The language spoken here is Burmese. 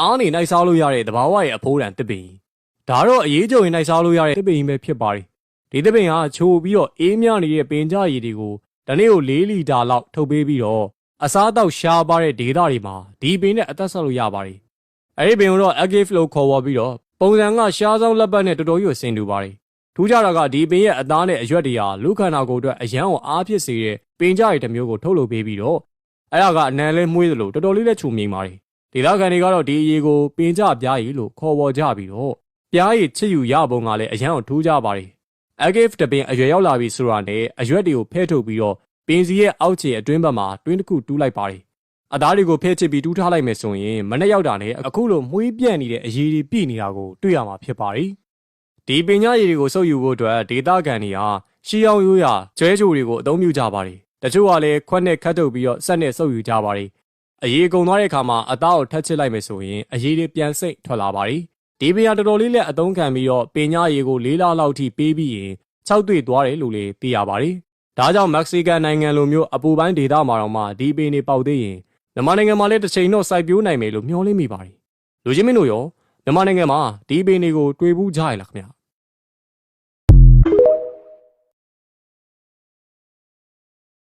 အားနေနိုင်စားလို့ရတဲ့တဘာဝရဲ့အဖိုးတန်တစ်ပင်ဒါတော့အရေးကြုံရင်နိုင်စားလို့ရတဲ့တစ်ပင်ပဲဖြစ်ပါတယ်ဒီတစ်ပင်ဟာချိုပြီးတော့အေးမြနေတဲ့ပင်ကြရည်တွေကိုတနေ့ကို4 လီတာလောက်ထုတ်ပေးပြီးတော့အစားအသောက်ရှားပါတဲ့ဒေသတွေမှာဒီပင်နဲ့အသက်ဆက်လို့ရပါတယ်အဲ့ဒီပင်ကိုတော့ agave လို့ခေါ်ဝေါ်ပြီးတော့ပုံစံကရှားဆောင်လက်ပတ်နဲ့တော်တော်ကြီးဆင်တူပါတယ်ထူးခြားတာကဒီပင်ရဲ့အသားနဲ့အရွက်တွေဟာလူခန္ဓာကိုယ်အတွက်အရန်ကိုအားဖြစ်စေတဲ့ပင်ကြရည်တစ်မျိုးကိုထုတ်လုပ်ပေးပြီးတော့အဲ့ဒါကအနံလဲမှုေးသလိုတော်တော်လေးလက်ချူမိန်ပါတယ်ဒေသခံတွေကတော့ဒီအရေးကိုပင်ကြပြားရည်လို့ခေါ်ဝေါ်ကြပြီးတော့ပြားရည်ချစ်ယူရပုံကလည်းအရန်ကိုထူးခြားပါတယ် agave တပင်အရွယ်ရောက်လာပြီဆိုတာနဲ့အရွက်တွေကိုဖဲထုတ်ပြီးတော့ပင်စီရဲ့အောက်ခြေအတွင်းဘက်မှာတွင်းတစ်ခုတူးလိုက်ပါတယ်အသားတွေကိုဖဲချစ်ပြီးတူးထားလိုက်မယ်ဆိုရင်မနေ့ရောက်တာနဲ့အခုလိုမှုေးပြန့်နေတဲ့အရေးတွေပြည့်နေတာကိုတွေ့ရမှာဖြစ်ပါတယ်ဒီပင်ညရည်တွေကိုစုပ်ယူဖို့အတွက်ဒေသခံတွေဟာရှီအောင်ရိုးရာကျွဲချိုတွေကိုအသုံးပြုကြပါတယ်တချို့ကလည်းခွက်နဲ့ခတ်ထုတ်ပြီးတော့ဆက်နဲ့စုပ်ယူကြပါတယ်အရေးကုန်သွားတဲ့အခါမှာအသားကိုထပ်ချစ်လိုက်မယ်ဆိုရင်အရေးတွေပြန်စိတ်ထွက်လာပါတယ်ဒီပင်ဟာတော်တော်လေးလက်အသုံးခံပြီးတော့ပင်ညရည်ကို4 လလောက်ထိပေးပြီးရင်၆တွေ့သွားတယ်လို့လည်းသိရပါတယ်ဒါကြောင့်မက္ကဆီကန်နိုင်ငံလိုမျိုးအပူပိုင်းဒေသမှာတော့မှဒီပင်တွေပေါက်သေးရင်မြန်မာနိုင်ငံမှာလည်းတစ်ချိန်တော့စိုက်ပျိုးနိုင်မယ်လို့မျှော်လင့်မိပါတယ်လူချင်းမင်းတို့ရောမြန်မာနိုင်ငံမှာဒီပင်တွေကိုတွေ့ဘူးကြရလားခင်ဗျ